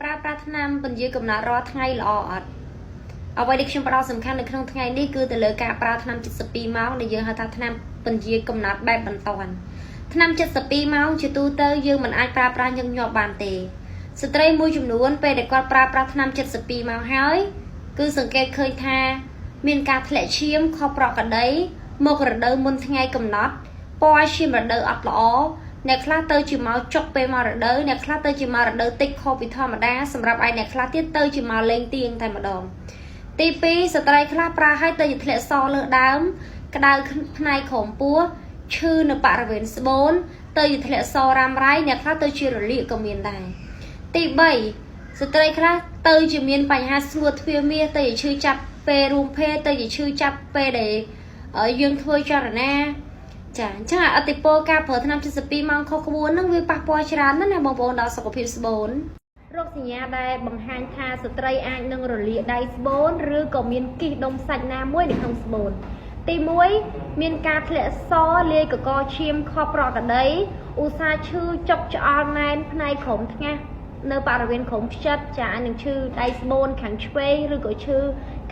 ប្រាថ្នាបញ្ជាកំណត់រាល់ថ្ងៃល្អអត់អ្វីដែលខ្ញុំផ្ដោតសំខាន់នៅក្នុងថ្ងៃនេះគឺទៅលើការប្រើថ្នាំ72ម៉ោងដែលយើងហៅថាថ្នាំបញ្ជាកំណត់បែបបន្ទាន់ថ្នាំ72ម៉ោងជាទូទៅយើងមិនអាចប្រើប្រាស់ញឹកញាប់បានទេស្ត្រីមួយចំនួនពេលដែលគាត់ប្រើប្រាស់ថ្នាំ72ម៉ោងហើយគឺសង្កេតឃើញថាមានការធ្លាក់ឈាមខុសប្រក្រតីមករដូវមុនថ្ងៃកំណត់ពណ៌ឈាមរដូវអត់ល្អអ្នកខ្លះទៅជាមកចុកពេលមករដូវអ្នកខ្លះទៅជាមករដូវតិចខុសពីធម្មតាសម្រាប់ឯអ្នកខ្លះទៀតទៅជាមកលេងទៀងតែម្ដងទី2ស្ត្រីខ្លះប្រើឲ្យទៅជាធ្លាក់សលើដើមក្តៅផ្នែកក្រោមពោះឈឺនៅបរិវេណស្បូនទៅជាធ្លាក់សរ៉ាំរ៉ៃអ្នកខ្លះទៅជារលាកក៏មានដែរទី3ស្ត្រីខ្លះទៅជាមានបញ្ហាស្ងួតទ្វារមាសទៅជាឈឺចាប់ពេលរួមភេទទៅជាឈឺចាប់ពេលដែលយើងធ្វើចលនាចាអញ្ចឹងអតិពលការប្រើថ្នាំ72ម៉ោងខុសក្បួនហ្នឹងវាប៉ះពាល់ច្រើនណាស់ណាបងប្អូនដល់សុខភាពស្បូនរោគសញ្ញាដែលបង្ហាញថាស្ត្រីអាចនឹងរលាកដៃស្បូនឬក៏មានគិសដុំសាច់ណាមួយនៅក្នុងស្បូនទី1មានការធ្លាក់សលាយកកឈាមខុសប្រក្រតីឧស្សាហ៍ឈឺចុកឆ្អល់ណែនផ្នែកក្រោមថ្ងាសនៅបរិវេណក្រោមខ្ចិតចានឹងឈឺដៃស្បូនខាងឆ្វេងឬក៏ឈឺ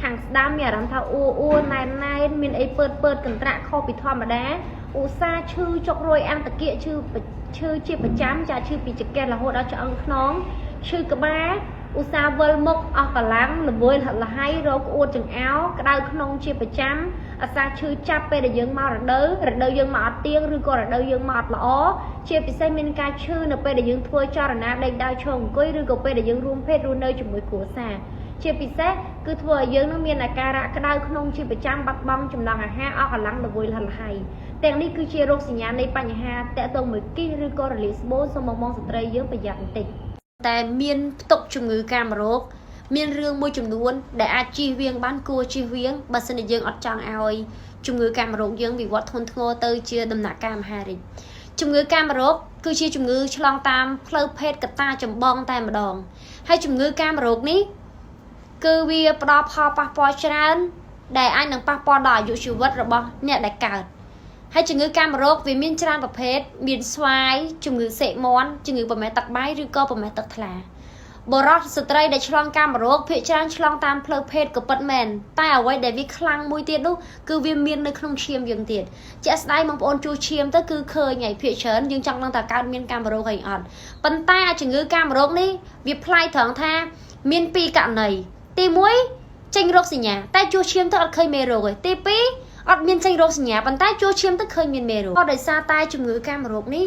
ខាងស្ដាំមានអារម្មណ៍ថាអួណែនមានអីពើកន្ត្រាក់ខុសពីធម្មតាឧស្សាហ៍ឈឺចុករយអន្តគាកឈឺជាប្រចាំចាឈឺពីចង្កេះរហូតដល់ឆ្អឹងខ្នងឈឺក្បាលឧស្សាហ៍វិលមុខអស់កម្លាំងល្វើយលហៃរោគក្អួតចង្អោរក្តៅក្នុងជាប្រចាំអាសាឈឺចាប់ពេលដែលយើងមករដូវយើងមកអត់ទៀងឬក៏រដូវយើងមកអត់ល្អជាពិសេសមានការឈឺនៅពេលដែលយើងធ្វើចលនាដេកដើរឈរអង្គុយឬក៏ពេលដែលយើងរួមភេទរស់នៅជាមួយគ្រួសារជាពិសេសគឺធ្វើឲ្យយើងនឹងមានអាការៈក្តៅក្នុងជាប្រចាំបាត់បង់ចំណង់អាហារអស់កម្លាំងល្វើយលហៃទាំងនេះគឺជារោគសញ្ញានៃបញ្ហាតាក់ទងមួយគិសឬក៏រលាកស្បូនសូមមកស្ត្រីយើងប្រយ័ត្នបន្តិចតែមានផ្ទុកជំងឺកាមរោគមានរឿងមួយចំនួនដែលអាចជៀសវាងបានគួរជៀសវាងបើសិនជាយើងអត់ចង់ឲ្យជំងឺកាមរោគយើងវិវត្តធ្ងន់ធ្ងរទៅជាដំណាក់កាលមហារីកជំងឺកាមរោគគឺជាជំងឺឆ្លងតាមផ្លូវភេទកត្តាចម្បងតែម្ដងហើយជំងឺកាមរោគនេះគឺវាផ្ដល់ផលប៉ះពាល់ច្រើនដែលអាចនឹងប៉ះពាល់ដល់អាយុជីវិតរបស់អ្នកដែលកើតហើយជំងឺកាមរោគវាមានច្រើនប្រភេទមានស្វាយជំងឺសេកមាន់ជំងឺប្រមេះទឹកបាយឬក៏ប្រមេះទឹកថ្លាបុរសស្ត្រីដែលឆ្លងកាមរោគភាគច្រើនឆ្លងតាមផ្លូវភេទក៏ពិតមែនតែអ្វីដែលវាខ្លាំងមួយទៀតនោះគឺវាមាននៅក្នុងឈាមយើងទៀតជាក់ស្ដែងបងប្អូនជួសឈាមទៅគឺឃើញហើយភាគច្រើនយើងចង់ដឹងថាកើតមានកាមរោគអីអត់ប៉ុន្តែជំងឺកាមរោគនេះវាប្លែកត្រង់ថាមានពីរករណីទី1ចេញរោគសញ្ញាតែជួសឈាមទៅអត់ឃើញមេរោគទេទី2អត់មានចេញរោគសញ្ញាប៉ុន្តែជួសឈាមទៅឃើញមានមេរោគក៏ដោយសារតែជំងឺកាមរោគនេះ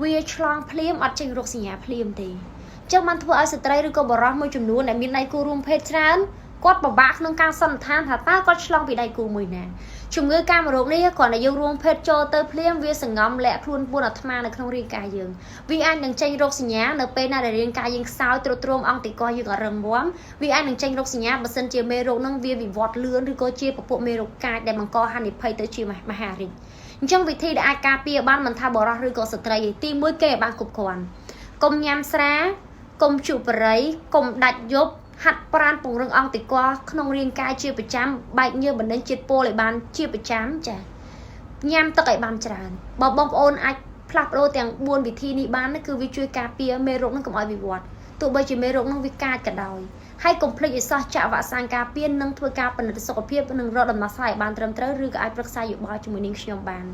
វាឆ្លងភ្លាមអត់ចេញរោគសញ្ញាភ្លាមទេចឹងបានធ្វើឲ្យស្ត្រីឬក៏បុរសមួយចំនួនដែលមានដៃគូរួមភេទច្រើនគាត់ពិបាកក្នុងការសន្និដ្ឋានថាតើគាត់ឆ្លងពីដៃគូមួយណាជំងឺកាមរោគនេះគ្រាន់តែយើងរួមភេទចូលទៅភ្លាមវាសង្ងំលាក់ខ្លួនពួនអាត្មានៅក្នុងរាងកាយយើងវាអាចនឹងចេញរោគសញ្ញានៅពេលណាដែលរាងកាយយើងខ្សោយទ្រុឌទ្រោមអង្គតិកយើងអត់រឹងមាំវាអាចនឹងចេញរោគសញ្ញាបើសិនជាមេរោគនឹងវាវិវត្តលឿនឬក៏ជាពពួកមេរោគកាចដែលបង្កហានិភ័យទៅជាមហារីកអញ្ចឹងវិធីដែលអាចការពារបានមិនថាបុរសឬក៏ស្ត្រីទេទី1គេឲ្យបានគ្រប់គ្រាន់កុំញ៉ាំស្រាកុំជក់បរិយកុំដាច់យប់ហាត់ប្រាណពង្រឹងអង្គតិកក្នុងរាងកាយជាប្រចាំបែកញើសបណ្ដេញជាតិពុលឲ្យបានជាប្រចាំចាញ៉ាំទឹកឲ្យបានច្រើនបើបងប្អូនអាចផ្លាស់ប្ដូរទាំង4វិធីនេះបានគឺវាជួយការពារមេរោគនឹងកុំឲ្យវិវត្តទោះបីជាមេរោគនឹងវាកាចក៏ដោយហើយកុំភ្លេចឲ្យសោះចាក់វ៉ាក់សាំងការពារនិងធ្វើការពិនិត្យសុខភាពនិងរកដំណោះស្រាយឲ្យបានត្រឹមត្រូវឬក៏អាចប្រឹក្សាយោបល់ជាមួយនាងខ្ញុំបាន